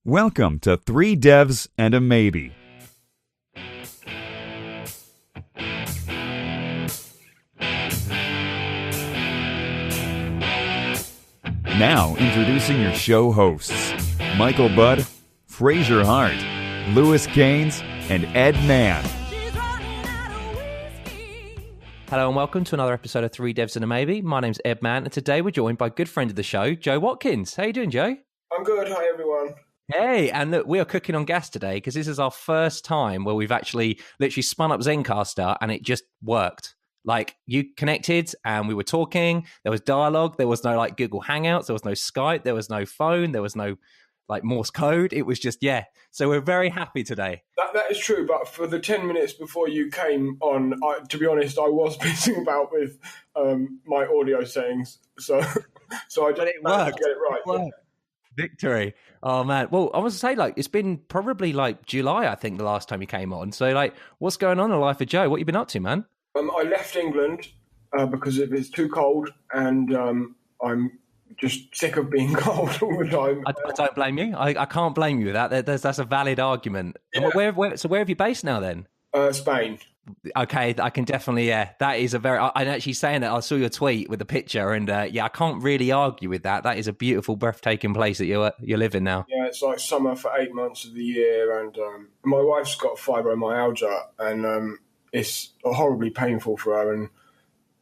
Welcome to Three Devs and a Maybe. Now introducing your show hosts, Michael Budd, Fraser Hart, Lewis Caines, and Ed Mann. Hello and welcome to another episode of Three Devs and a Maybe. My name's Ed Mann, and today we're joined by a good friend of the show, Joe Watkins. How you doing, Joe? I'm good. Hi, everyone. Hey, and look, we are cooking on gas today because this is our first time where we've actually literally spun up Zencastr and it just worked. Like, you connected and we were talking, there was dialogue, there was no like Google Hangouts, there was no Skype, there was no phone, there was no like Morse code. It was just, yeah. So we're very happy today. That is true, but for the 10 minutes before you came on, to be honest, I was messing about with my audio settings, so I didn't manage to get it right. It worked. Victory. Oh man. Well, I was to say, like, it's been probably like July, I think, the last time you came on. So like, what's going on in the life of Joe? What you been up to, man? I left England because it was too cold, and I'm just sick of being cold all the time. I don't blame you. I can't blame you with that. That's a valid argument. Yeah. So where have you based now then? Spain. Okay, I can definitely, yeah. That is a very, I'm actually saying that I saw your tweet with the picture, and yeah, I can't really argue with that. That is a beautiful, breathtaking place that you're living now. Yeah, it's like summer for 8 months of the year, and my wife's got fibromyalgia, and it's horribly painful for her. And,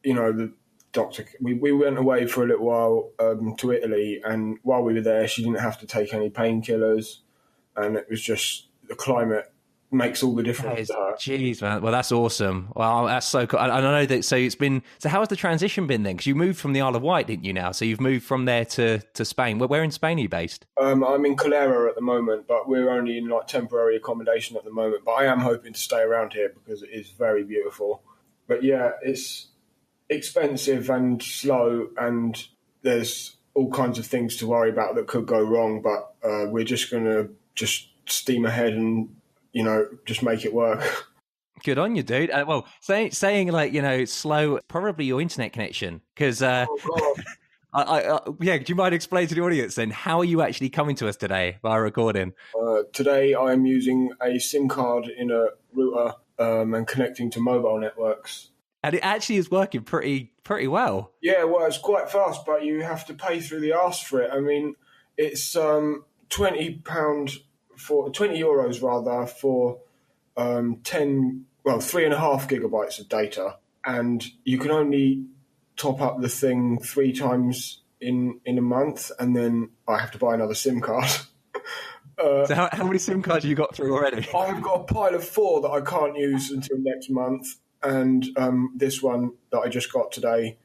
you know, the doctor, we went away for a little while to Italy, and while we were there, she didn't have to take any painkillers, and it was just the climate makes all the difference. Jeez, man. Well, that's awesome. Well, that's so cool. And I know that. So how has the transition been then? Because you moved from the Isle of Wight, didn't you? Now, so you've moved from there to Spain. Where in Spain are you based? I'm in Pcre at the moment, but we're only in like temporary accommodation at the moment. But I am hoping to stay around here because it is very beautiful. But yeah, it's expensive and slow, and there's all kinds of things to worry about that could go wrong. But we're just gonna steam ahead and, you know, just make it work. Good on you, dude. Well, saying like, you know, slow, probably your internet connection. Because, yeah, do you mind explaining to the audience then, how are you actually coming to us today via recording? Today I'm using a SIM card in a router and connecting to mobile networks. And it actually is working pretty well. Yeah, well, it's quite fast, but you have to pay through the arse for it. I mean, it's £20 for 20 euros rather for 3.5 gigabytes of data, and you can only top up the thing 3 times in a month, and then I have to buy another SIM card. So how many SIM cards have you got through already? I've got a pile of 4 that I can't use until next month, and this one that I just got today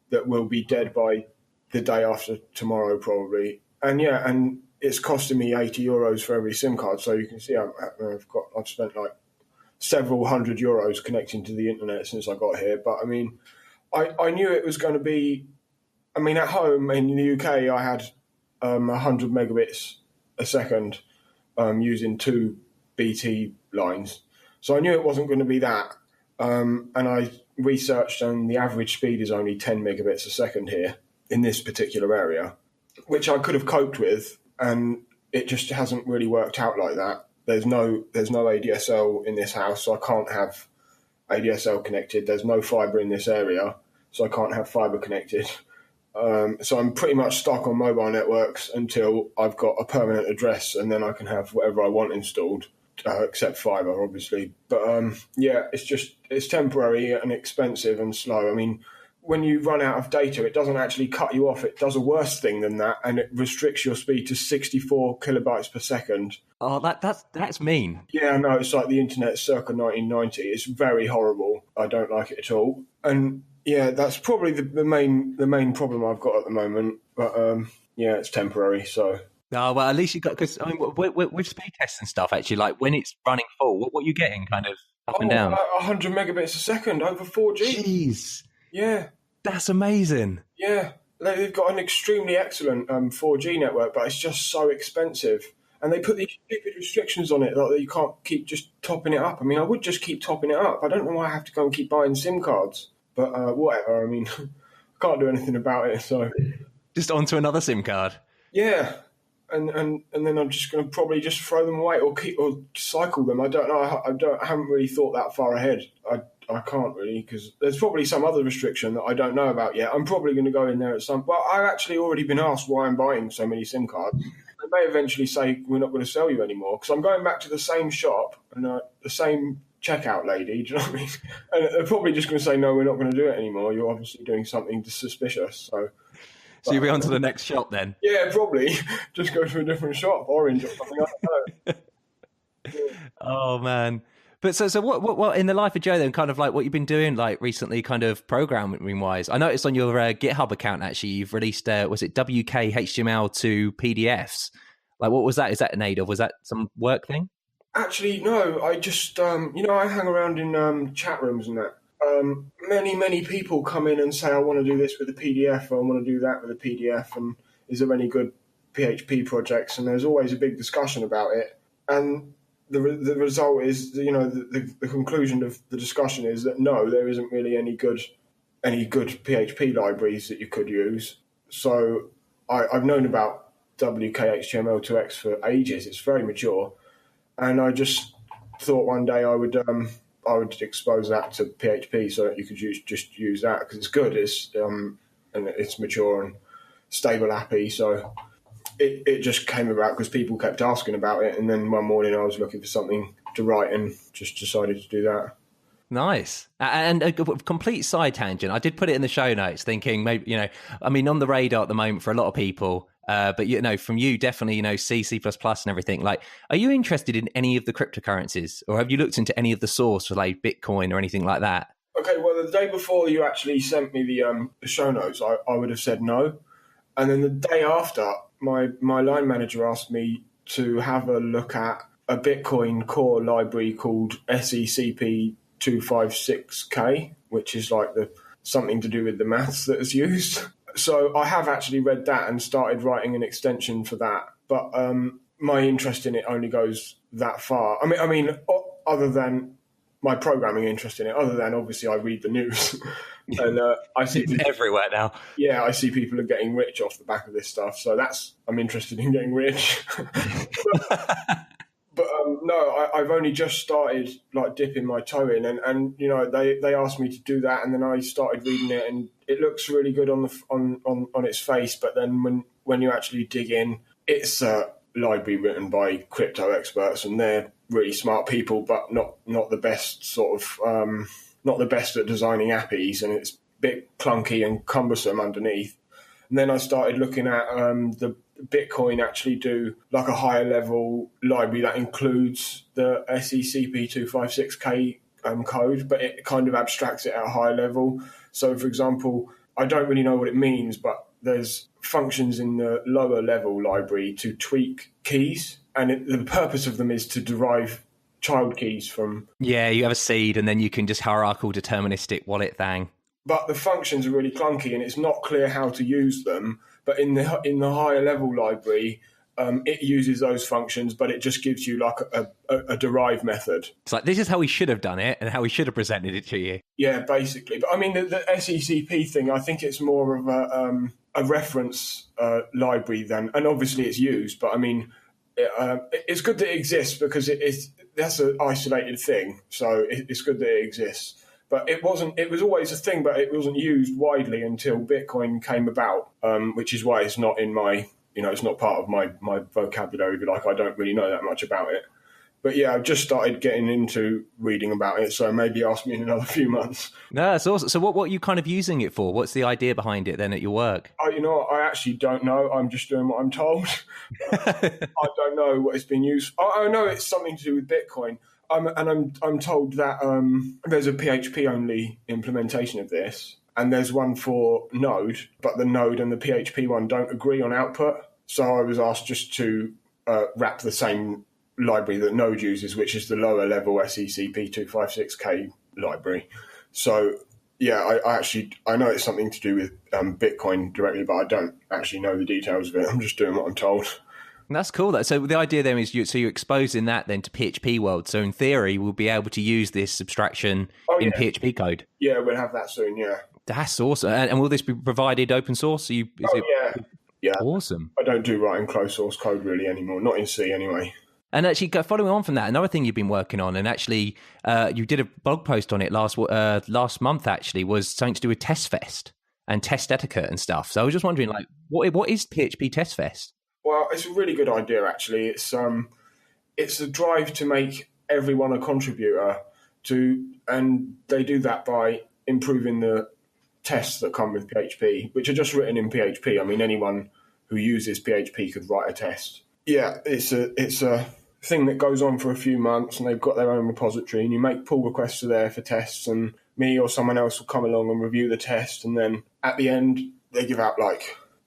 that will be dead by the day after tomorrow probably. And yeah, and it's costing me 80 euros for every SIM card. So you can see I've spent like several hundred euros connecting to the internet since I got here. But I mean, I knew it was going to be, I mean, at home in the UK, I had 100 megabits a second using 2 BT lines. So I knew it wasn't going to be that. And I researched, and the average speed is only 10 megabits a second here in this particular area, which I could have coped with. And it just hasn't really worked out like that. There's no ADSL in this house, so I can't have ADSL connected. There's no fibre in this area, so I can't have fibre connected. So I'm pretty much stuck on mobile networks until I've got a permanent address, and then I can have whatever I want installed, except fibre, obviously. But yeah, it's temporary and expensive and slow. I mean, when you run out of data, it doesn't actually cut you off. It does a worse thing than that, and it restricts your speed to 64 kilobytes per second. Oh, that's mean. Yeah, no, it's like the internet circa 1990. It's very horrible. I don't like it at all. And yeah, that's probably the main problem I've got at the moment. But yeah, it's temporary. So. Oh, well, at least you got, because I mean, with speed tests and stuff, actually, like when it's running full, what are you getting kind of up and down? 100 megabits a second over 4G. Jeez. Yeah. That's amazing. Yeah. They've got an extremely excellent 4G network, but it's just so expensive. And they put these stupid restrictions on it that you can't keep just topping it up. I mean, I would just keep topping it up. I don't know why I have to go and keep buying SIM cards. But whatever. I mean, I can't do anything about it. So just onto another SIM card. Yeah. and then I'm just going to probably just throw them away or cycle them. I don't know. I haven't really thought that far ahead. I can't really, because there's probably some other restriction that I don't know about yet. I'm probably going to go in there at some. Well, I've actually already been asked why I'm buying so many SIM cards. They may eventually say we're not going to sell you anymore, because I'm going back to the same shop and the same checkout lady. Do you know what I mean? And they're probably just going to say, no, we're not going to do it anymore. You're obviously doing something suspicious. So you'll be on to the next shop then? Yeah, probably. Just go to a different shop, Orange or something. I don't know. Yeah. Oh man. But so what in the life of Joe then, kind of like what you've been doing like recently, kind of programming wise? I noticed on your GitHub account actually you've released was it WK HTML to PDFs? Like what was that? Is that an aid of? Was that some work thing? Actually, no. I just I hang around in chat rooms and that. Many people come in and say I want to do this with a PDF or I want to do that with a PDF, and is there any good PHP projects? And there's always a big discussion about it, and the result is, the conclusion of the discussion is that no, there isn't really any good PHP libraries that you could use. So I've known about WKHTML2X for ages. It's very mature, and I just thought one day I would expose that to PHP so that you could use that, because it's good. And it's mature and stable appy. So it just came about because people kept asking about it, and then one morning I was looking for something to write and just decided to do that. Nice. And a complete side tangent. I did put it in the show notes thinking maybe, on the radar at the moment for a lot of people, but, from you, definitely, C, C++ and everything. Like, are you interested in any of the cryptocurrencies, or have you looked into any of the source for like Bitcoin or anything like that? Okay, well, the day before you actually sent me the show notes, I would have said no. And then the day after, my line manager asked me to have a look at a Bitcoin core library called SECP 256K, which is like something to do with the maths that is used. So I have actually read that and started writing an extension for that. But my interest in it only goes that far. I mean, other than my programming interest in it, other than obviously I read the news. And I see people everywhere now. Yeah, I see people are getting rich off the back of this stuff. So I'm interested in getting rich. But no, I've only just started like dipping my toe in, and they asked me to do that, and then I started reading it, and it looks really good on its face. But then when you actually dig in, it's a library written by crypto experts, and they're really smart people, but not the best not the best at designing appies, and it's a bit clunky and cumbersome underneath. And then I started looking at the Bicoin actually do like a higher level library that includes the SECP256K code, but it kind of abstracts it at a higher level. So, for example, I don't really know what it means, but there's functions in the lower level library to tweak keys, and the purpose of them is to derive child keys from... Yeah, you have a seed, and then you can just hierarchical deterministic wallet thing. But the functions are really clunky, and it's not clear how to use them. But in the higher level library, it uses those functions, but it just gives you like a derive method. It's like, this is how we should have done it and how we should have presented it to you. Yeah, basically. But I mean, the SECP thing, I think it's more of a reference library than, and obviously it's used, but I mean, it's good that it exists because that's an isolated thing. So it's good that it exists. But it was always a thing, but it wasn't used widely until Bitcoin came about, which is why it's not in my, it's not part of my vocabulary, but like I don't really know that much about it. But yeah, I've just started getting into reading about it, so maybe ask me in another few months. No, that's awesome. So what are you kind of using it for? What's the idea behind it then at your work? I actually don't know. I'm just doing what I'm told. I don't know what it's been used for. I know it's something to do with Bitcoin. I'm told that there's a PHP only implementation of this, and there's one for Node, but the Node and the PHP one don't agree on output. So I was asked just to wrap the same library that Node uses, which is the lower level SECP256K library. So yeah, I know it's something to do with Bitcoin directly, but I don't actually know the details of it. I'm just doing what I'm told. That's cool. So the idea then is you're exposing that then to PHP world. So in theory, we'll be able to use this abstraction in PHP code. Yeah, we'll have that soon. Yeah, that's awesome. And will this be provided open source? Yeah. Yeah. Awesome. I don't do writing closed source code really anymore, not in C anyway. And actually, following on from that, another thing you've been working on, and actually you did a blog post on it last month, actually, was something to do with TestFest and test etiquette and stuff. So I was just wondering, like, what is PHP TestFest? Well, it's a really good idea, actually. It's a drive to make everyone a contributor and they do that by improving the tests that come with PHP, which are just written in PHP. I mean, anyone who uses PHP could write a test. Yeah, it's a thing that goes on for a few months, and they've got their own repository, and you make pull requests there for tests, and me or someone else will come along and review the test, and then at the end they give out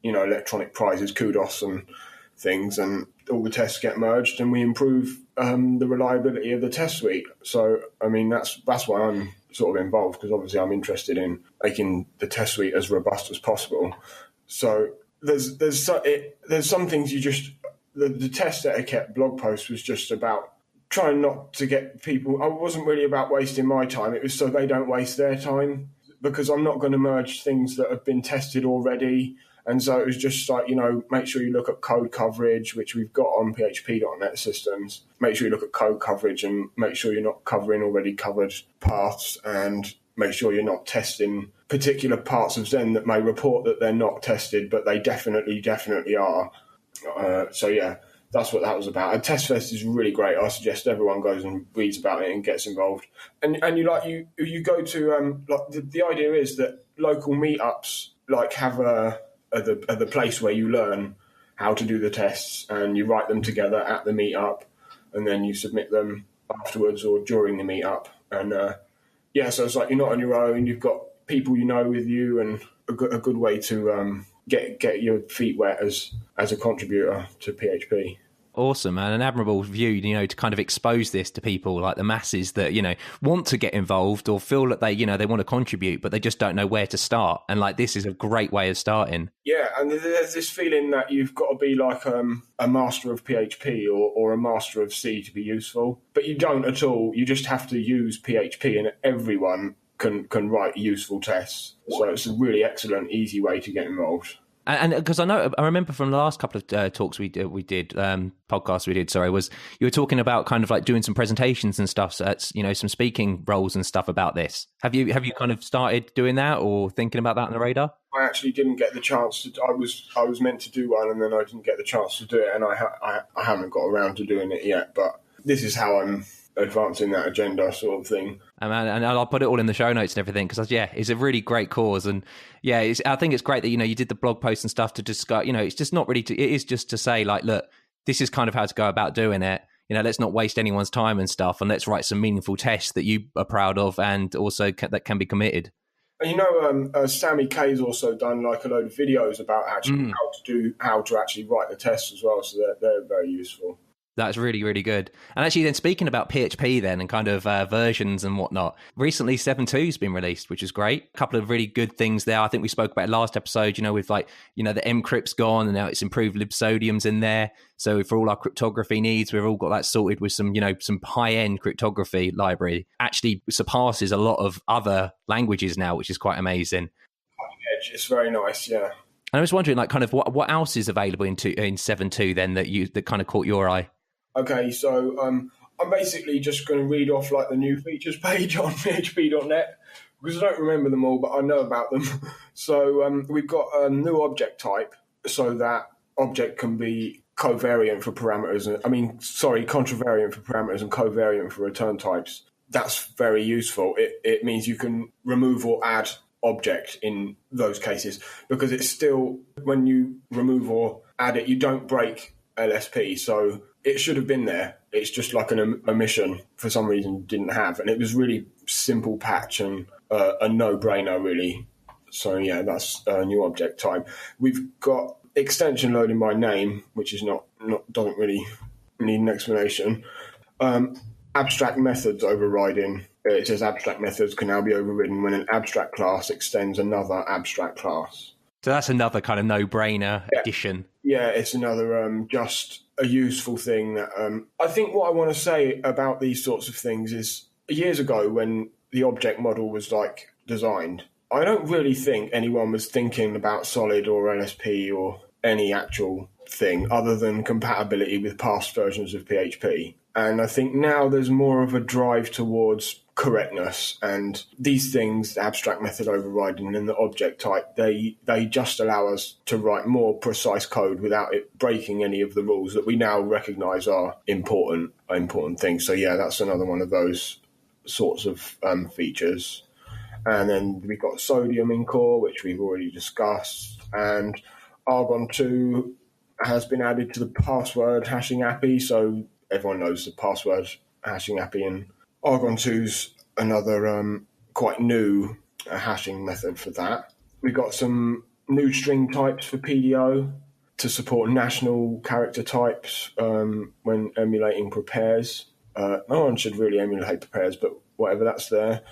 electronic prizes, kudos and things, and all the tests get merged, and we improve the reliability of the test suite. So, I mean, that's why I'm sort of involved, because obviously I'm interested in making the test suite as robust as possible. So there's some things the test etiquette blog post was just about trying not to get people. I wasn't really about wasting my time. It was so they don't waste their time, because I'm not going to merge things that have been tested already. And so it was just like, make sure you look at code coverage, which we've got on PHP.NET systems. Make sure you look at code coverage and make sure you're not covering already covered paths, and make sure you're not testing particular parts of Zen that may report that they're not tested, but they definitely are. So yeah, that's what that was about. And TestFest is really great. I suggest everyone goes and reads about it and gets involved. And you go to the idea is that local meetups have the place where you learn how to do the tests, and you write them together at the meetup, and then you submit them afterwards or during the meetup. And so it's like you're not on your own. You've got people with you, and a good way to get your feet wet as a contributor to PHP. Awesome, and an admirable view, to kind of expose this to people like the masses that, want to get involved or feel that they, they want to contribute, but they just don't know where to start. And this is a great way of starting. Yeah, and there's this feeling that you've got to be like a master of PHP or a master of C to be useful, but you don't at all. You just have to use PHP, and everyone can write useful tests. So it's a really excellent, easy way to get involved. And because I remember from the last couple of talks podcasts we did, was you were talking about kind of like doing some presentations and stuff, so that's, some speaking roles and stuff about this. Have you kind of started doing that or thinking about that on the radar? I actually didn't get the chance to. I was meant to do one, and then I didn't get the chance to do it, and I haven't got around to doing it yet. But this is how I'm advancing that agenda, sort of thing. And I'll put it all in the show notes and everything, because it's a really great cause. And I think it's great that you did the blog post and stuff to discuss. It's just not really it is just to say, like, look, this is kind of how to go about doing it. Let's not waste anyone's time and stuff, and let's write some meaningful tests that you are proud of and also that can be committed. And Sammy K's also done like a load of videos about actually how to actually write the tests as well, so they're very useful. That's really, really good. And actually, then speaking about PHP then and kind of versions and whatnot, recently 7.2 has been released, which is great. A couple of really good things there. I think we spoke about it last episode, with the mcrypt's gone and now it's improved libsodium's in there. So for all our cryptography needs, we've all got that sorted with some high-end cryptography library. Actually surpasses a lot of other languages now, which is quite amazing. It's very nice, yeah. And I was wondering, like, kind of what else is available in 7.2 then that kind of caught your eye? Okay, so I'm basically just going to read off like the new features page on PHP.NET, because I don't remember them all, but I know about them. So we've got a new object type, so that object can be contravariant for parameters and covariant for return types. That's very useful. It means you can remove or add object in those cases, because it's still, when you remove or add it, you don't break LSP, so it should have been there. It's just like an omission for some reason didn't have, and it was really simple patch and a no-brainer really. So yeah, that's a new object type. We've got extension loading by name, which is not doesn't really need an explanation. Abstract methods overriding. It says abstract methods can now be overridden when an abstract class extends another abstract class. So that's another kind of no-brainer addition. Yeah, it's another just a useful thing that I think what I want to say about these sorts of things is, years ago when the object model was designed, I don't really think anyone was thinking about solid or LSP or any actual thing other than compatibility with past versions of PHP. And I think now there's more of a drive towards correctness, and these things, the abstract method overriding and the object type, they just allow us to write more precise code without it breaking any of the rules that we now recognize are important things. So yeah, that's another one of those sorts of features. And then we've got Sodium in core, which we've already discussed, and Argon 2 has been added to the password hashing API, so everyone knows the password hashing API, and Argon 2's another quite new hashing method for that. We've got some new string types for PDO to support national character types when emulating prepares. No one should really emulate prepares, but whatever, that's there.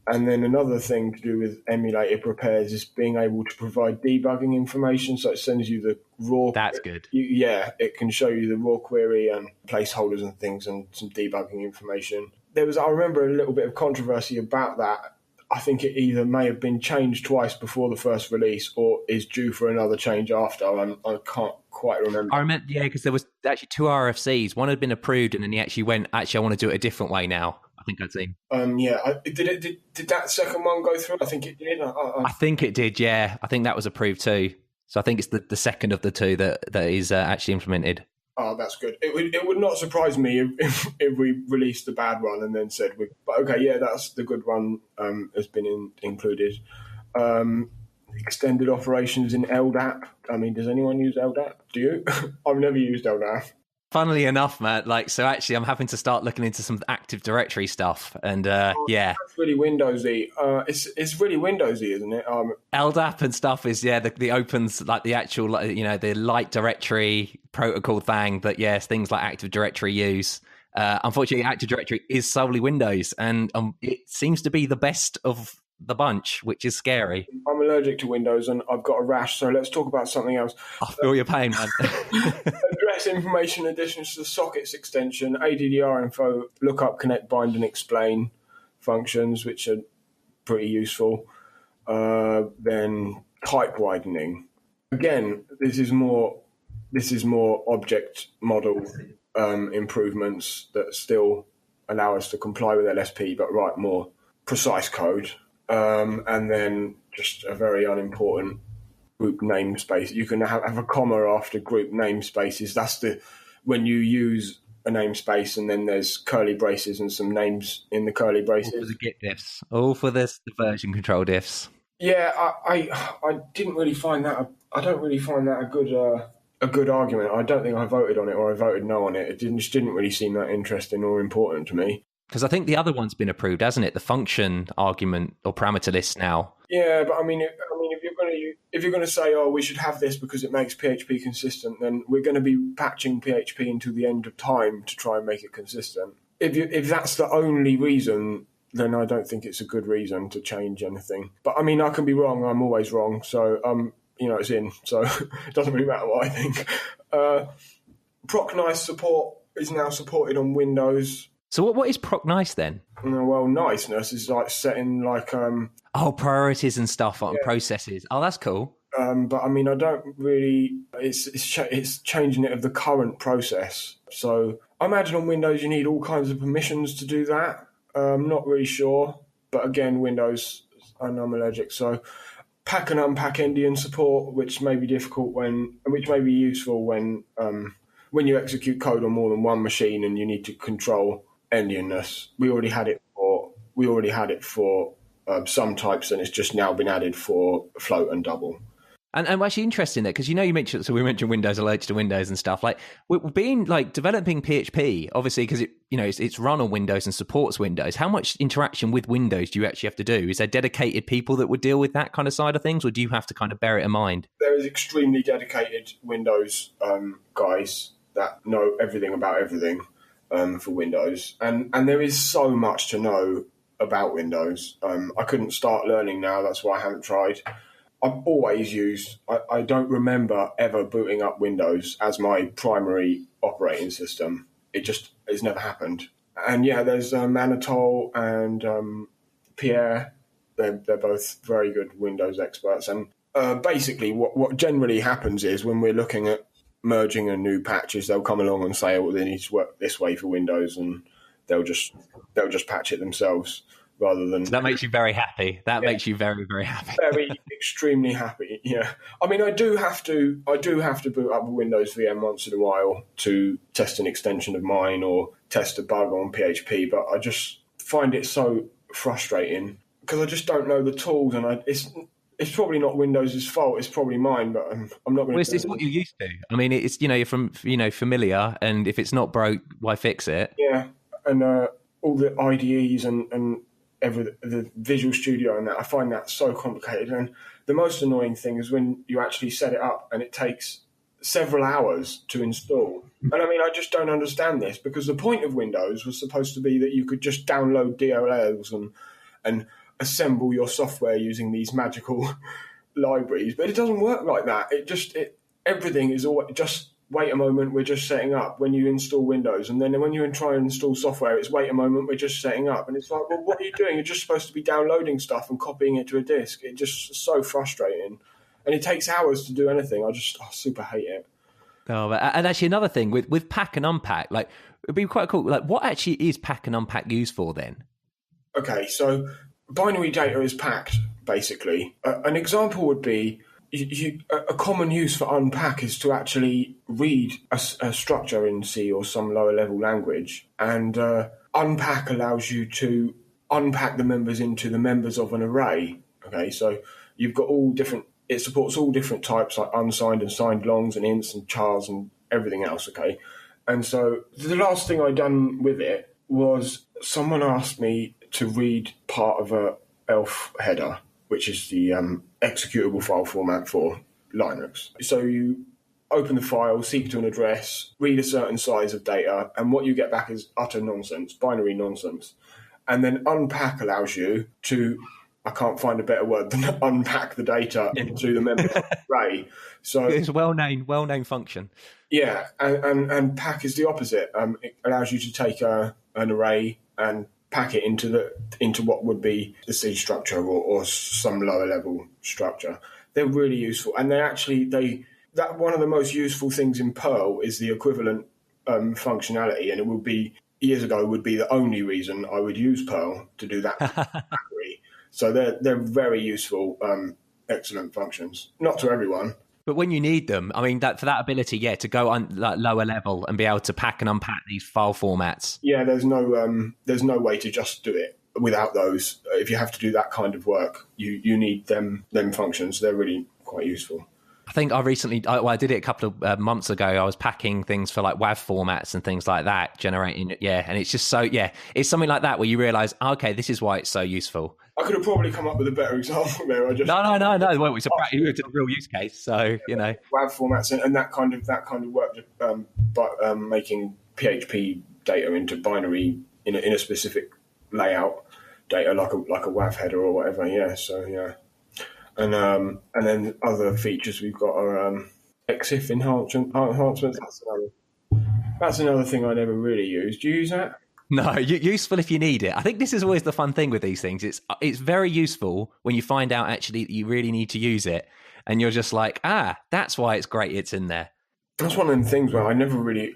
And then another thing to do with emulated prepares is being able to provide debugging information. So it sends you the raw... That's good. It can show you the raw query and placeholders and things and some debugging information. I remember a little bit of controversy about that. I think it either may have been changed twice before the first release or is due for another change after. I can't quite remember. I remember, because there was actually 2 RFCs. One had been approved, and then he actually went, I want to do it a different way now. I think I'd seen. Did that second one go through? I think it did. I think it did, yeah. I think that was approved too. So I think it's the second of the 2 that is actually implemented. Oh, that's good. It would not surprise me if we released the bad one and then said, but okay, yeah, that's the good one has been included. Extended operations in LDAP. I mean, does anyone use LDAP? Do you? I've never used LDAP. Funnily enough, Matt, so actually I'm having to start looking into some Active Directory stuff, and yeah. It's really Windowsy. It's really Windowsy, isn't it? LDAP and stuff is, the opens, the actual, the light directory protocol thing that, yes, things like Active Directory use. Unfortunately, Active Directory is solely Windows, and it seems to be the best of the bunch, which is scary. I'm allergic to Windows and I've got a rash, so let's talk about something else. I feel your pain, man. Address information additions to the sockets extension, ADDR info, lookup, connect, bind, and explain functions, which are pretty useful. Then type widening. Again, this is more object model improvements that still allow us to comply with LSP, but write more precise code. And then just a very unimportant group namespace. You can have a comma after group namespaces. That's when you use a namespace and then there's curly braces and some names in the curly braces. All for the git diffs. All for the version control diffs. Yeah, I didn't really find that. I don't really find that a good argument. I don't think I voted on it or I voted no on it. It just didn't really seem that interesting or important to me. Because I think the other one's been approved, hasn't it? The function argument or parameter list now. Yeah, but I mean, if you're going to say, oh, we should have this because it makes PHP consistent, then we're going to be patching PHP until the end of time to try and make it consistent. If that's the only reason, then I don't think it's a good reason to change anything. But I mean, I can be wrong. I'm always wrong. So it's in. So it doesn't really matter what I think. Proc nice support is now supported on Windows. So what is proc nice then? Well, niceness is like setting priorities and stuff on processes. Oh, that's cool. But I mean, I don't really. It's changing it of the current process. So I imagine on Windows you need all kinds of permissions to do that. I'm not really sure, but again, Windows, and I'm allergic. So pack and unpack endian support, which may be difficult which may be useful when you execute code on more than one machine and you need to control endianness. We already had it for some types, and it's just now been added for float and double. And actually interesting there, because we mentioned Windows, allergic to Windows and stuff. Like we're being developing PHP, obviously, because it's run on Windows and supports Windows. How much interaction with Windows do you actually have to do? Is there dedicated people that would deal with that kind of side of things, or do you have to kind of bear it in mind? There is extremely dedicated Windows guys that know everything about everything for Windows, and there is so much to know about Windows. I couldn't start learning now. That's why I haven't tried. I've always used, I don't remember ever booting up Windows as my primary operating system. It's never happened. And yeah, there's Manitol and Pcre. They're both very good Windows experts. And Basically, what generally happens is when we're looking at merging a new patches, they'll come along and say, "Oh, they need to work this way for Windows," and they'll just patch it themselves rather than. So that makes you very happy. That makes you very, very happy. Very extremely happy. Yeah, I mean, I do have to boot up a Windows VM once in a while to test an extension of mine or test a bug on PHP, but I just find it so frustrating because I just don't know the tools, and it's probably not Windows' fault. It's probably mine, but I'm not going to. Well, it's what you're used to. I mean, it's you're from familiar, and if it's not broke, why fix it? Yeah, and all the IDEs and the Visual Studio and that, I find that so complicated. And the most annoying thing is when you actually set it up and it takes several hours to install. And I mean, I just don't understand this because the point of Windows was supposed to be that you could just download DLLs and assemble your software using these magical libraries, but it doesn't work like that. Everything is all just wait a moment, we're just setting up when you install Windows, and then when you try and install software, it's wait a moment, we're just setting up, and it's like, well, what are you doing? You're just supposed to be downloading stuff and copying it to a disk. It's just so frustrating, and it takes hours to do anything. I super hate it. Oh, and actually another thing with pack and unpack, like it'd be quite cool. Like, what actually is pack and unpack used for then? Okay, so binary data is packed, basically. An example would be a common use for unpack is to actually read a structure in C or some lower level language, and unpack allows you to unpack the members into the members of an array. Okay, so you've got it supports all different types like unsigned and signed longs and ints and chars and everything else. Okay, and so the last thing I done with it was someone asked me to read part of a ELF header, which is the executable file format for Linux. So you open the file, seek to an address, read a certain size of data, and what you get back is utter nonsense, binary nonsense. And then unpack allows you to, I can't find a better word than unpack the data into the memory array. So it's a well-known function. Yeah, and pack is the opposite. It allows you to take an array and pack it into what would be the C structure or some lower level structure. They're really useful, and that one of the most useful things in Perl is the equivalent functionality, and it would be years ago would be the only reason I would use Perl to do that. So they're very useful, excellent functions. Not to everyone. But when you need them, I mean, for that ability, to go on like lower level and be able to pack and unpack these file formats. Yeah, there's no way to just do it without those. If you have to do that kind of work, you need them functions. They're really quite useful. I think I did it a couple of months ago. I was packing things for like WAV formats and things like that, generating it. Yeah, and it's just it's something like that where you realise, okay, this is why it's so useful. I could have probably come up with a better example there. No. Well, it's a real use case, so WAV formats and that kind of work, but making PHP data into binary in a specific layout data, like a WAV header or whatever. Yeah, so yeah. And then other features we've got are EXIF enhancements. That's another thing I never really used. Do you use that? No, useful if you need it. I think this is always the fun thing with these things. It's very useful when you find out actually that you really need to use it, and you're just like, that's why it's great. It's in there. That's one of them things where I never really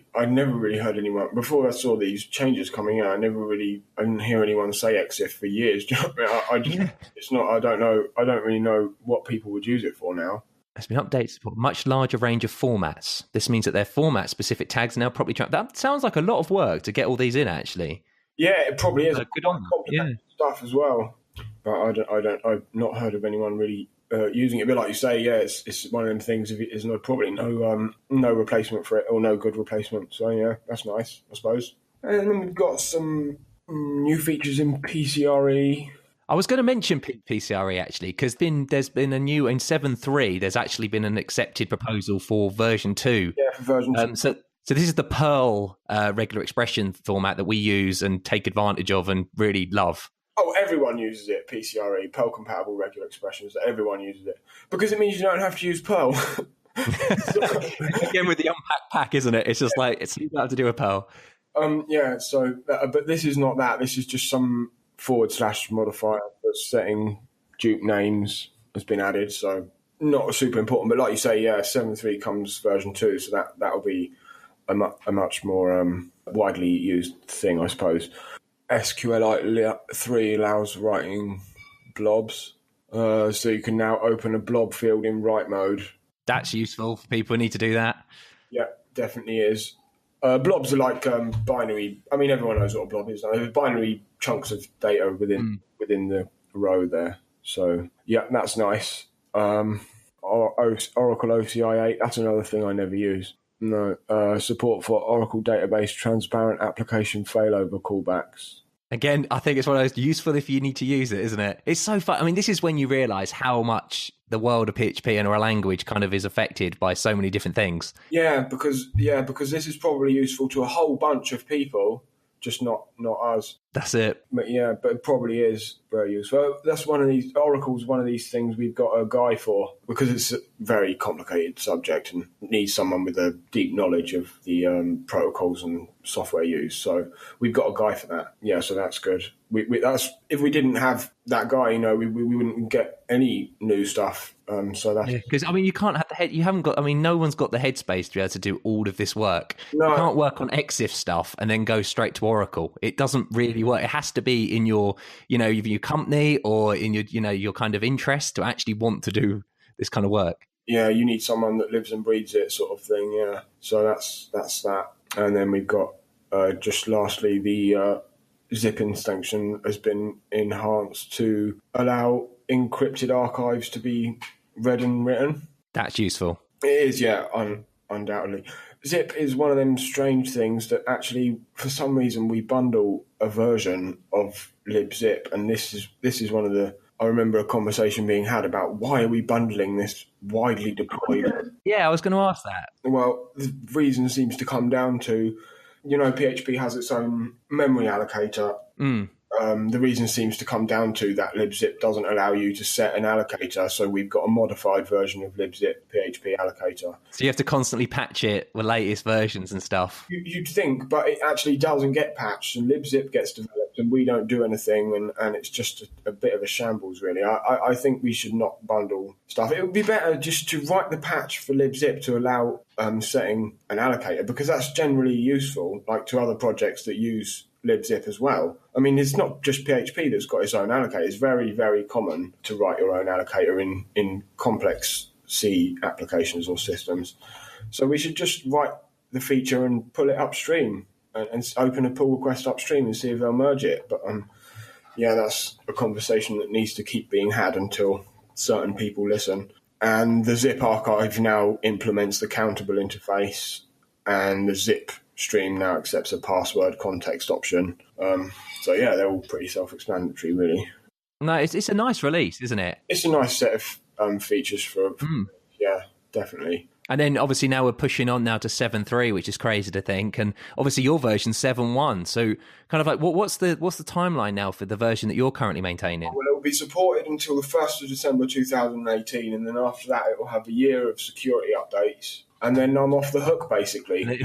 heard anyone before I saw these changes coming out. I didn't hear anyone say EXIF for years. Do you know what I mean? It's not. I don't know. I don't really know what people would use it for now. It's been updated to support a much larger range of formats. This means that their format-specific tags are now properly tracked. That sounds like a lot of work to get all these in, actually. Yeah, it probably is. Good on complicated stuff as well. But I've not heard of anyone really using it. But like you say, it's one of them things. If there's probably no replacement for it, or no good replacement. So yeah, that's nice, I suppose. And then we've got some new features in Pcre. I was going to mention Pcre actually, because there's been a new in 7.3. There's actually been an accepted proposal for version 2. Yeah, for version 2. So this is the Perl regular expression format that we use and take advantage of and really love. Oh, everyone uses it. Pcre, Perl compatible regular expressions. Everyone uses it because it means you don't have to use Perl. Again with the unpack pack, isn't it? It's just like you don't have to do a Perl. Yeah. So, but this is not that. This is just some / modifier for setting dupe names has been added. So not super important. But like you say, yeah, 7.3 comes version 2, so that'll be a much more widely used thing, I suppose. SQLite 3 allows writing blobs, so you can now open a blob field in write mode. That's useful for people who need to do that. Yeah, definitely is. Blobs are like binary. I mean, everyone knows what a blob is. They're binary chunks of data within the row there. So yeah, that's nice. Oracle OCI 8. That's another thing I never use. No support for Oracle database transparent application failover callbacks. Again, I think it's one of those useful if you need to use it, isn't it? It's so fun. I mean, this is when you realise how much the world of PHP and our language kind of is affected by so many different things. Yeah, because this is probably useful to a whole bunch of people, just not us. That's it. But it probably is very useful. That's one of these, Oracle's one of these things we've got a guy for, because it's a very complicated subject and needs someone with a deep knowledge of the protocols and software use. So we've got a guy for that. Yeah, so that's good. That's if we didn't have that guy, we wouldn't get any new stuff. So that's because I mean, you can't have the head. You haven't got. I mean, no one's got the headspace to be able to do all of this work. No. You can't work on EXIF stuff and then go straight to Oracle. It doesn't really work. It has to be in your, your company or in your, your kind of interest to actually want to do this kind of work. Yeah, you need someone that lives and breathes it, sort of thing. Yeah. So that's that. And then we've got just lastly the zip extension has been enhanced to allow encrypted archives to be read and written. That's useful. It is, yeah, undoubtedly. Zip is one of them strange things that actually, for some reason, we bundle a version of libzip, and this is one of the. I remember a conversation being had about why are we bundling this widely deployed. Yeah, I was going to ask that. Well, the reason seems to come down to, PHP has its own memory allocator. The reason seems to come down to that libzip doesn't allow you to set an allocator, so we've got a modified version of libzip PHP allocator. So you have to constantly patch it with latest versions and stuff. You'd think, but it actually doesn't get patched, and libzip gets developed, and we don't do anything, and it's just a bit of a shambles, really. I think we should not bundle stuff. It would be better just to write the patch for libzip to allow setting an allocator, because that's generally useful, like to other projects that use libzip as well. I mean, it's not just PHP that's got its own allocator. It's very, very common to write your own allocator in complex C applications or systems. So we should just write the feature and pull it upstream and open a pull request upstream and see if they'll merge it. But that's a conversation that needs to keep being had until certain people listen. And the zip archive now implements the countable interface, and the zip stream now accepts a password context option. So yeah, they're all pretty self-explanatory, really. No, it's a nice release, isn't it? It's a nice set of features for yeah, definitely. And then obviously now we're pushing on now to 7.3, which is crazy to think. And obviously your version 7.1. So kind of like what's the timeline now for the version that you're currently maintaining? Well, it will be supported until the 1st of December 2018, and then after that it will have a year of security updates. And then I'm off the hook, basically.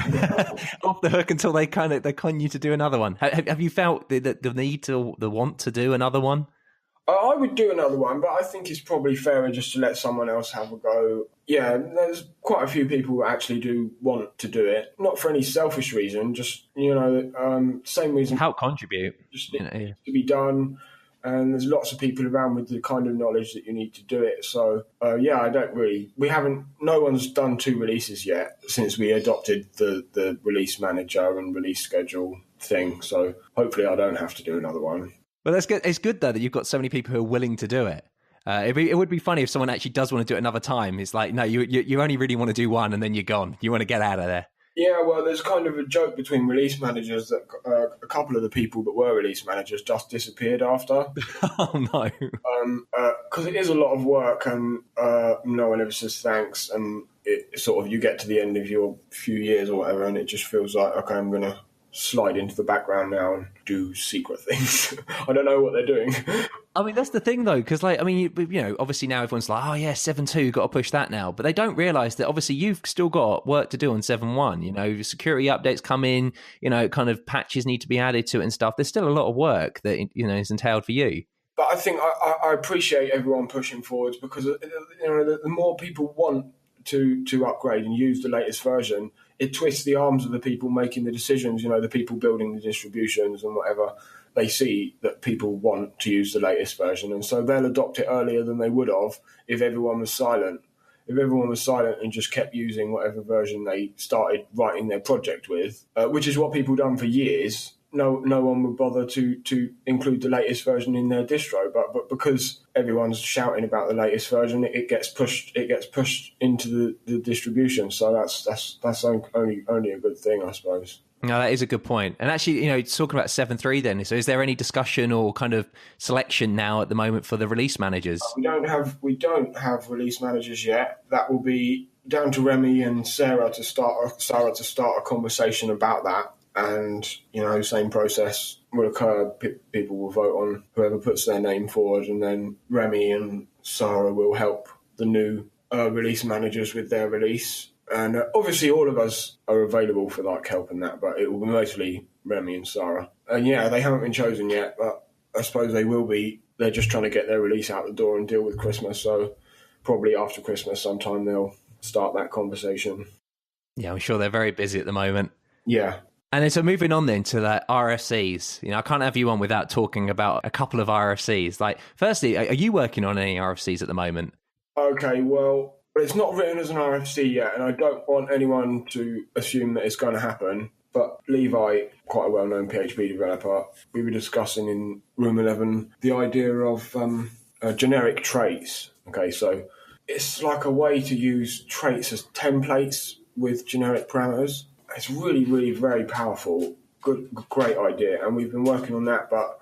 Off the hook until they con you to do another one. Have you felt the need to the want to do another one? I would do another one, but I think it's probably fairer just to let someone else have a go. Yeah, there's quite a few people who actually do want to do it, not for any selfish reason, just same reason. Help contribute. Just to be done. And there's lots of people around with the kind of knowledge that you need to do it. So, no one's done 2 releases yet since we adopted the release manager and release schedule thing. So hopefully I don't have to do another one. Well, that's good. It's good, though, that you've got so many people who are willing to do it. It would be funny if someone actually does want to do it another time. It's like, no, you only really want to do one and then you're gone. You want to get out of there. Yeah, well, there's kind of a joke between release managers that a couple of the people that were release managers just disappeared after. Oh, no. Because it is a lot of work, and no one ever says thanks, and it sort of, you get to the end of your few years or whatever, and it just feels like, okay, I'm going to slide into the background now and do secret things. I don't know what they're doing. I mean, that's the thing, though, because, obviously now everyone's like, oh, yeah, 7.2, got to push that now. But they don't realise that, obviously, you've still got work to do on 7.1. Security updates come in, kind of patches need to be added to it and stuff. There's still a lot of work that, is entailed for you. But I think I appreciate everyone pushing forwards, because the more people want to upgrade and use the latest version, it twists the arms of the people making the decisions, the people building the distributions and whatever. They see that people want to use the latest version, and so they'll adopt it earlier than they would have if everyone was silent. If everyone was silent and just kept using whatever version they started writing their project with, which is what people done for years, no one would bother to include the latest version in their distro. But because everyone's shouting about the latest version, it gets pushed into the distribution. So that's only a good thing, I suppose. No, that is a good point. And actually, talking about 7.3 then, so is there any discussion or kind of selection now at the moment for the release managers? We don't have release managers yet. That will be down to Remy and Sarah to start a conversation about that. And, same process will occur. People will vote on whoever puts their name forward, and then Remy and Sarah will help the new release managers with their release. And obviously all of us are available for help in that, but it will be mostly Remy and Sarah. And they haven't been chosen yet, but I suppose they will be. They're just trying to get their release out the door and deal with Christmas. So probably after Christmas sometime they'll start that conversation. Yeah, I'm sure they're very busy at the moment. Yeah. And then so moving on then to the RFCs, I can't have you on without talking about a couple of RFCs. Like, firstly, are you working on any RFCs at the moment? Okay, well, it's not written as an RFC yet, and I don't want anyone to assume that it's going to happen. But Levi, quite a well-known PHP developer, we were discussing in Room 11 the idea of generic traits. Okay, so it's like a way to use traits as templates with generic parameters. It's really, really very powerful. Great idea. And we've been working on that, but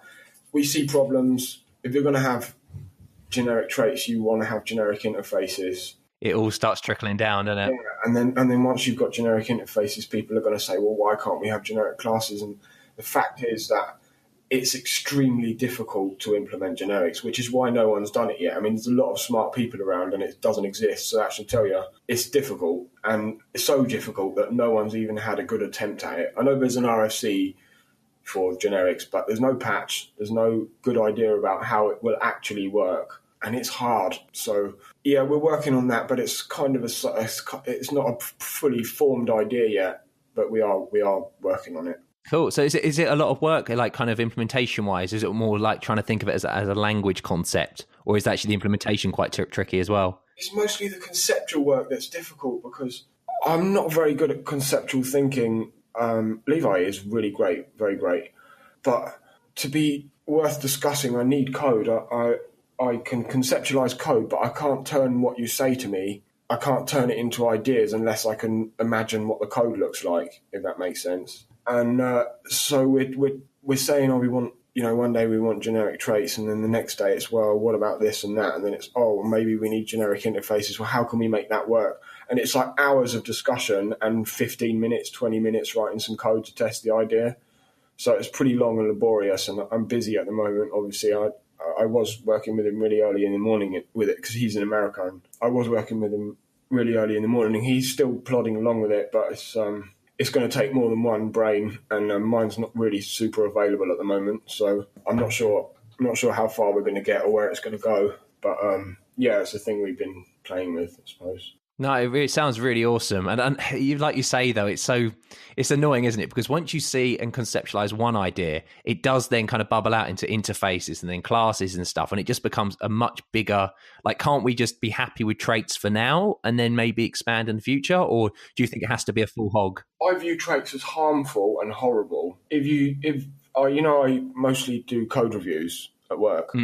we see problems. If you're going to have generic traits, you want to have generic interfaces. It all starts trickling down, doesn't it? Yeah, and then once you've got generic interfaces, people are going to say, well, why can't we have generic classes? And the fact is that it's extremely difficult to implement generics, which is why no one's done it yet. I mean, there's a lot of smart people around and it doesn't exist. So that should tell you it's difficult, and it's so difficult that no one's even had a good attempt at it. I know there's an RFC for generics, but there's no patch. There's no good idea about how it will actually work. And it's hard. So, yeah, we're working on that, but it's kind of it's not a fully formed idea yet, but we are working on it. Cool. So is it a lot of work, like kind of implementation wise? Is it more like trying to think of it as a language concept, or is actually the implementation quite tricky as well? It's mostly the conceptual work that's difficult, because I'm not very good at conceptual thinking. Levi is really great, very great. But to be worth discussing, I need code. I can conceptualize code, but I can't turn what you say to me. I can't turn it into ideas unless I can imagine what the code looks like, if that makes sense. And so we're saying, we want, one day we want generic traits, and then the next day it's, well, what about this and that? And then it's, maybe we need generic interfaces. Well, how can we make that work? And it's like hours of discussion and 15 minutes, 20 minutes writing some code to test the idea. So it's pretty long and laborious, and I'm busy at the moment. Obviously, I was working with him really early in the morning with it, because he's in America, and I was working with him really early in the morning. He's still plodding along with it, but it's going to take more than one brain, and mine's not really super available at the moment. So I'm not sure how far we're going to get or where it's going to go. But it's a thing we've been playing with, I suppose. No, it sounds really awesome. And you, like you say, though, it's annoying, isn't it? Because once you see and conceptualize one idea, it does then kind of bubble out into interfaces and then classes and stuff. And it just becomes a much bigger, like, can't we just be happy with traits for now and then maybe expand in the future? Or do you think it has to be a full hog? I view traits as harmful and horrible. I mostly do code reviews at work.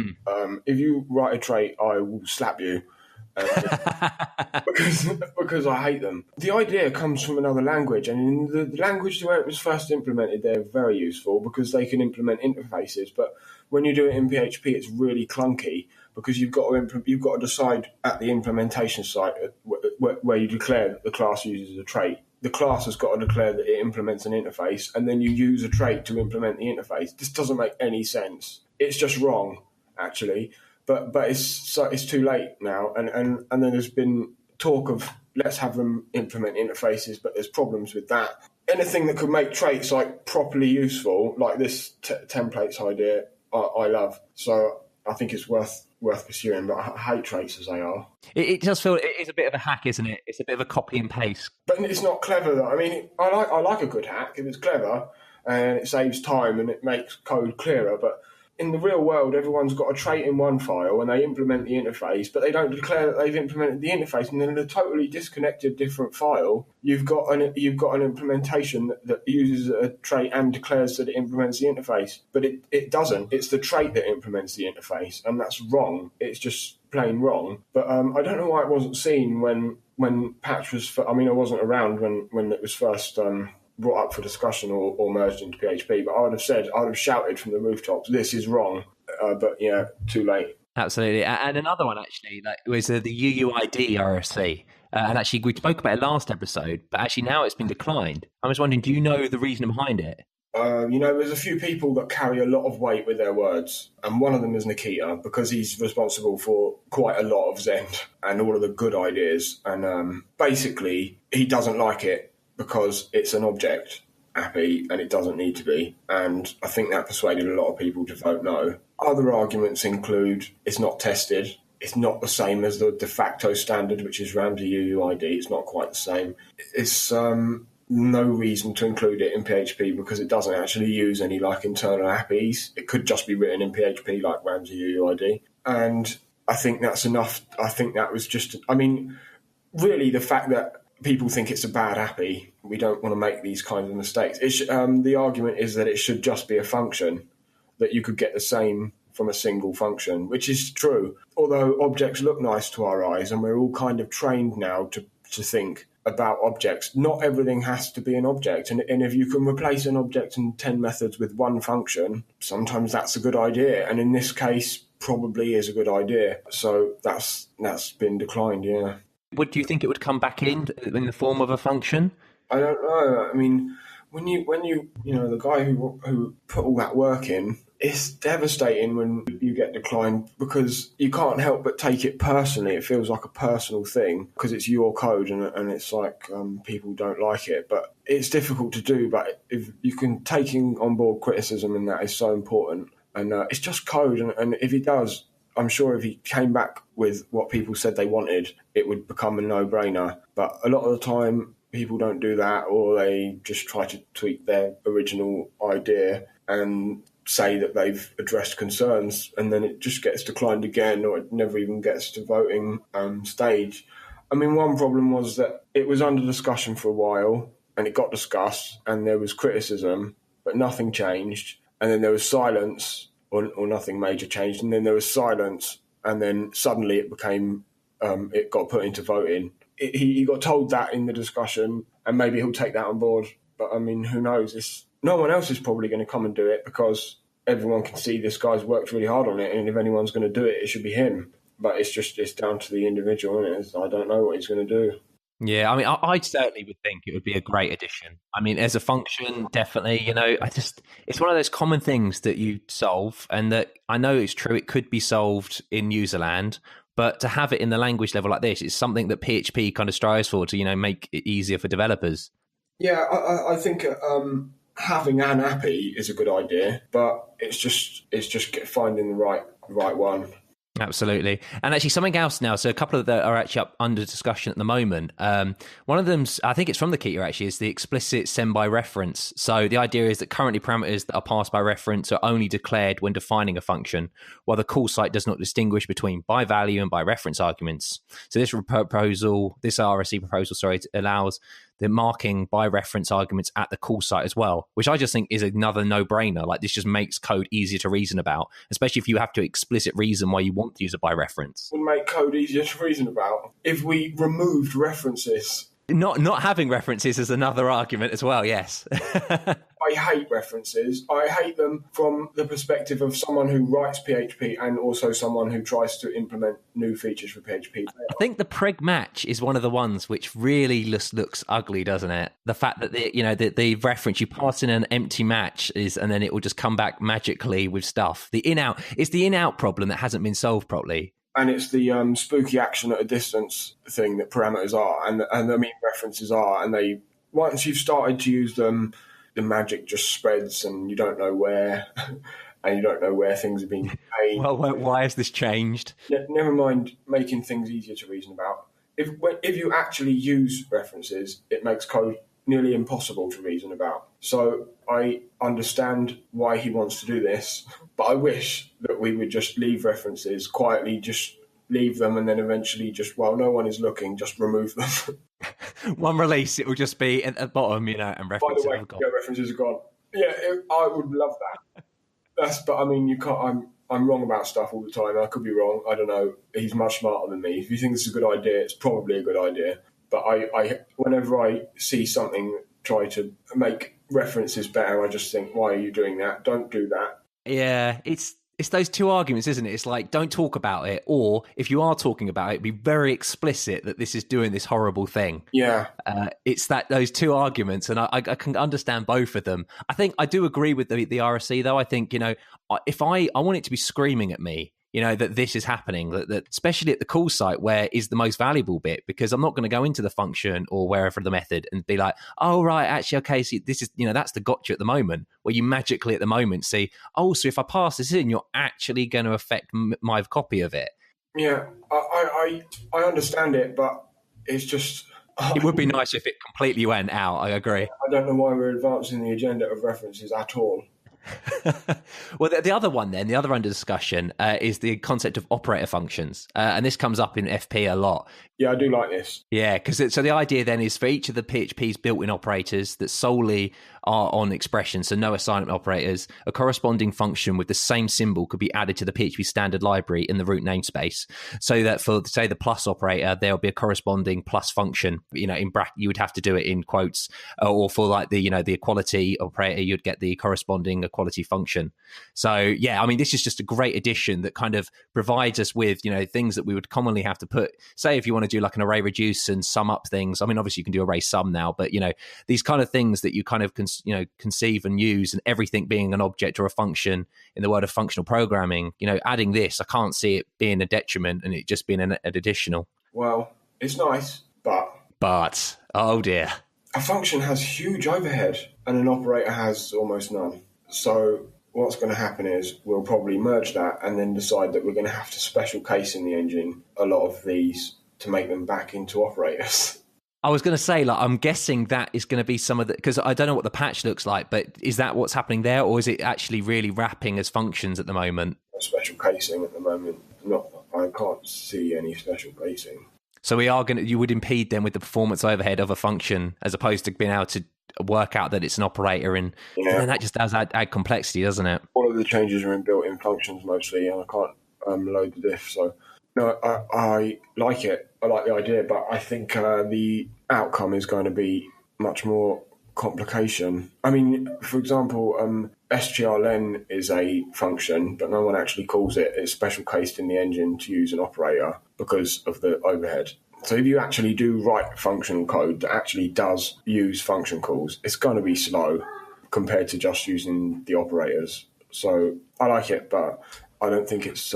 If you write a trait, I will slap you. Because I hate them. The idea comes from another language, and in the language where it was first implemented, they're very useful because they can implement interfaces. But when you do it in PHP, it's really clunky, because you've got to decide at the implementation site where you declare that the class uses a trait. The class has got to declare that it implements an interface, and then you use a trait to implement the interface. This doesn't make any sense. It's just wrong, actually. But it's too late now, and then there's been talk of let's have them implement interfaces, but there's problems with that. Anything that could make traits like properly useful, like this templates idea, I love. So I think it's worth pursuing, but I hate traits as they are. It does feel it is a bit of a hack, isn't it? It's a bit of a copy and paste. But it's not clever, though. I mean, I like a good hack if it's clever and it saves time and it makes code clearer. But in the real world, everyone's got a trait in one file and they implement the interface, but they don't declare that they've implemented the interface. And then in a totally disconnected, different file, you've got an implementation that uses a trait and declares that it implements the interface. But it doesn't. It's the trait that implements the interface, and that's wrong. It's just plain wrong. But I don't know why it wasn't seen when patch was. I mean, I wasn't around when it was first brought up for discussion or merged into PHP. But I would have shouted from the rooftops, "This is wrong!" But yeah, too late. Absolutely. And another one actually, was the UUID RSC. And actually, we spoke about it last episode, but actually now it's been declined. I was wondering, do you know the reason behind it? There's a few people that carry a lot of weight with their words, and one of them is Nikita, because he's responsible for quite a lot of Zend and all of the good ideas. And basically, he doesn't like it because it's an object API and it doesn't need to be. And I think that persuaded a lot of people to vote no. Other arguments include it's not tested. It's not the same as the de facto standard, which is Ramsey UUID. It's not quite the same. It's no reason to include it in PHP because it doesn't actually use any internal APIs. It could just be written in PHP like Ramsey UUID. And I think that's enough. I think that was just, really the fact that people think it's a bad API, we don't want to make these kinds of mistakes. The argument is that it should just be a function, that you could get the same from a single function, which is true. Although objects look nice to our eyes and we're all kind of trained now to think about objects, not everything has to be an object. And if you can replace an object and 10 methods with one function, sometimes that's a good idea. And in this case, probably is a good idea. So that's been declined, yeah. Would you think it would come back in the form of a function? I don't know. I mean, when you the guy who put all that work in, it's devastating when you get declined because you can't help but take it personally. It feels like a personal thing because it's your code and it's like people don't like it. But it's difficult to do. But if you can, taking on board criticism and that is so important. And it's just code. And if he does, I'm sure if he came back with what people said they wanted, it would become a no-brainer. But a lot of the time, people don't do that, or they just try to tweak their original idea and say that they've addressed concerns, and then it just gets declined again, or it never even gets to voting stage. I mean, one problem was that it was under discussion for a while, and it got discussed, and there was criticism, but nothing changed. And then there was silence, or nothing major changed, and then there was silence, and then suddenly it became, it got put into voting. He got told that in the discussion, and maybe he'll take that on board. But I mean, who knows? No one else is probably going to come and do it because everyone can see this guy's worked really hard on it, and if anyone's going to do it, it should be him. But it's down to the individual, and I don't know what he's going to do. Yeah, I mean, I certainly would think it would be a great addition. I mean, as a function, definitely, it's one of those common things that you solve, and that I know it's true, it could be solved in userland, but to have it in the language level like this is something that PHP kind of strives for to, make it easier for developers. Yeah, I think having an API is a good idea, but it's just finding the right one. Absolutely. And actually something else now, so a couple of that are actually up under discussion at the moment. One of them's, I think it's from the Pcre actually, is the explicit send by reference. So the idea is that currently parameters that are passed by reference are only declared when defining a function, while the call site does not distinguish between by value and by reference arguments. So this RSC proposal, allows the marking by reference arguments at the call site as well, which I just think is another no-brainer. Like, this just makes code easier to reason about, especially if you have to explicit reason why you want to use it by reference. It would make code easier to reason about if we removed references. Not having references is another argument as well, yes. I hate references. I hate them from the perspective of someone who writes PHP and also someone who tries to implement new features for PHP. I think the preg match is one of the ones which really looks ugly, doesn't it? The fact that the reference, you pass in an empty match and then it will just come back magically with stuff. The in-out, it's the in-out problem that hasn't been solved properly. And it's the spooky action at a distance thing that parameters are, and references are, and once you've started to use them, the magic just spreads and you don't know where. and you don't know where things are being paid. Well, why has this changed? Never mind making things easier to reason about. If you actually use references, it makes code nearly impossible to reason about. So I understand why he wants to do this, but I wish that we would just leave references quietly, just leave them, and then eventually just, while no one is looking, just remove them. One release, it will just be at the bottom, and references By the way, are gone. references are gone. Yeah, I would love that. But I mean, you can't. I'm wrong about stuff all the time. I could be wrong. I don't know. He's much smarter than me. If you think this is a good idea, it's probably a good idea. But I whenever I see something try to make references better, I just think, why are you doing that? Don't do that. Yeah, it's those two arguments, isn't it? It's like, don't talk about it, or if you are talking about it, be very explicit that this is doing this horrible thing. Yeah. It's those two arguments, and I can understand both of them. I think I do agree with the RSC, though. I think, if I want it to be screaming at me, that this is happening, that especially at the call site, where is the most valuable bit, because I'm not going to go into the function or wherever the method and be like, oh, right, actually, okay, so this is, that's the gotcha at the moment, where you magically at the moment see, oh, so if I pass this in, you're actually going to affect my copy of it. Yeah, I understand it, but it's just... It would be nice if it completely went out, I agree. I don't know why we're advancing the agenda of references at all. Well, the other one then, the other under discussion is the concept of operator functions. And this comes up in FP a lot. Yeah, I do like this. Yeah, because so the idea then is for each of the PHP's built-in operators that solely are on expressions, so no assignment operators, a corresponding function with the same symbol could be added to the PHP standard library in the root namespace. So that for, say, the plus operator, there'll be a corresponding plus function. In bracket, you would have to do it in quotes, or for like the equality operator, you'd get the corresponding equality function. So yeah, I mean, this is just a great addition that kind of provides us with things that we would commonly have to put. Say if you want to do like an array reduce and sum up things. I mean, obviously you can do array sum now, but these kind of things that you kind of conceive and use, and everything being an object or a function in the world of functional programming. Adding this, I can't see it being a detriment and it just being an additional. Well, it's nice, but oh dear, a function has huge overhead and an operator has almost none. So what's going to happen is we'll probably merge that and then decide that we're going to have to special case in the engine a lot of these to make them back into operators. I was going to say, I'm guessing that is going to be some of the, because I don't know what the patch looks like, but is that what's happening there, or is it actually really wrapping as functions at the moment? Special casing at the moment. I can't see any special casing. So you would impede them with the performance overhead of a function, as opposed to being able to work out that it's an operator, and then that just does add complexity, doesn't it? All of the changes are in built-in functions mostly, and I can't load the diff, so... No, I like it. I like the idea, but I think the outcome is going to be much more complication. I mean, for example, strlen is a function, but no one actually calls it. It's special cased in the engine to use an operator because of the overhead. So if you actually do write functional code that actually does use function calls, it's going to be slow compared to just using the operators. So I like it, but I don't think it's...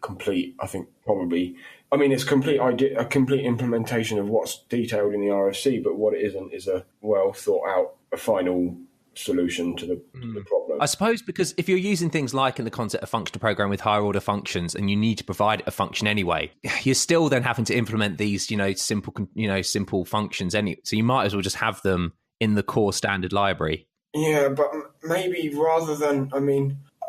complete. I think probably, it's a complete implementation of what's detailed in the RSC, but what it isn't is a well thought out, a final solution to the problem. I suppose because if you're using things like in the concept of functional program with higher order functions, and you need to provide a function anyway, you're still then having to implement these, simple functions. So you might as well just have them in the core standard library. Yeah, but maybe rather than,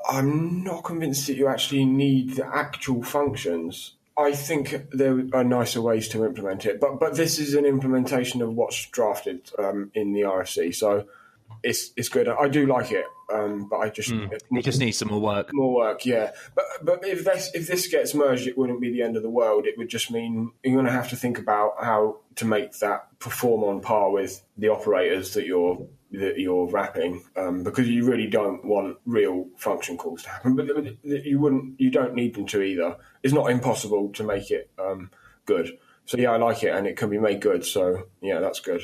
I'm not convinced that you actually need the actual functions. I think there are nicer ways to implement it, but this is an implementation of what's drafted in the RSC, so it's good. I do like it, but I just it just needs some more work. More work, yeah. But if this gets merged, it wouldn't be the end of the world. It would just mean you're going to have to think about how to make that perform on par with the operators that you're wrapping, because you really don't want real function calls to happen, but you don't need them to either. It's not impossible to make it good. So yeah, I like it, and it can be made good. So yeah, that's good.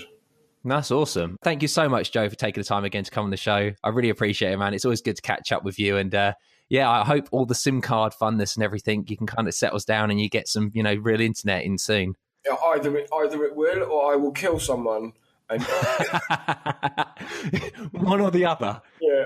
That's awesome. Thank you so much, Joe, for taking the time again to come on the show. I really appreciate it, man. It's always good to catch up with you, and I hope all the SIM card funness and everything, you can kind of settles down and you get some real internet in soon. Yeah, either it will, or I will kill someone And one or the other. yeah.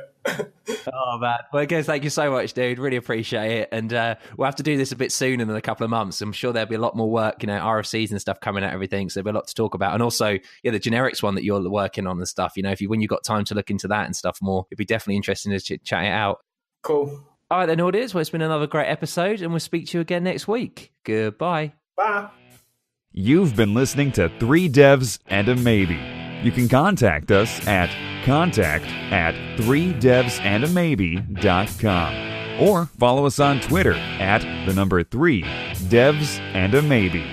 Oh, man. Well, guys, thank you so much, dude. Really appreciate it. And we'll have to do this a bit sooner than a couple of months. I'm sure there'll be a lot more work, RFCs and stuff coming out, everything. So there'll be a lot to talk about. And also, the generics one that you're working on and stuff, when you've got time to look into that and stuff more, it'd be definitely interesting to chat it out. Cool. All right, then, audience. Well, it's been another great episode, and we'll speak to you again next week. Goodbye. Bye. You've been listening to 3 Devs and a Maybe. You can contact us at contact@3devsandamaybe.com or follow us on Twitter at 3 Devs and a Maybe.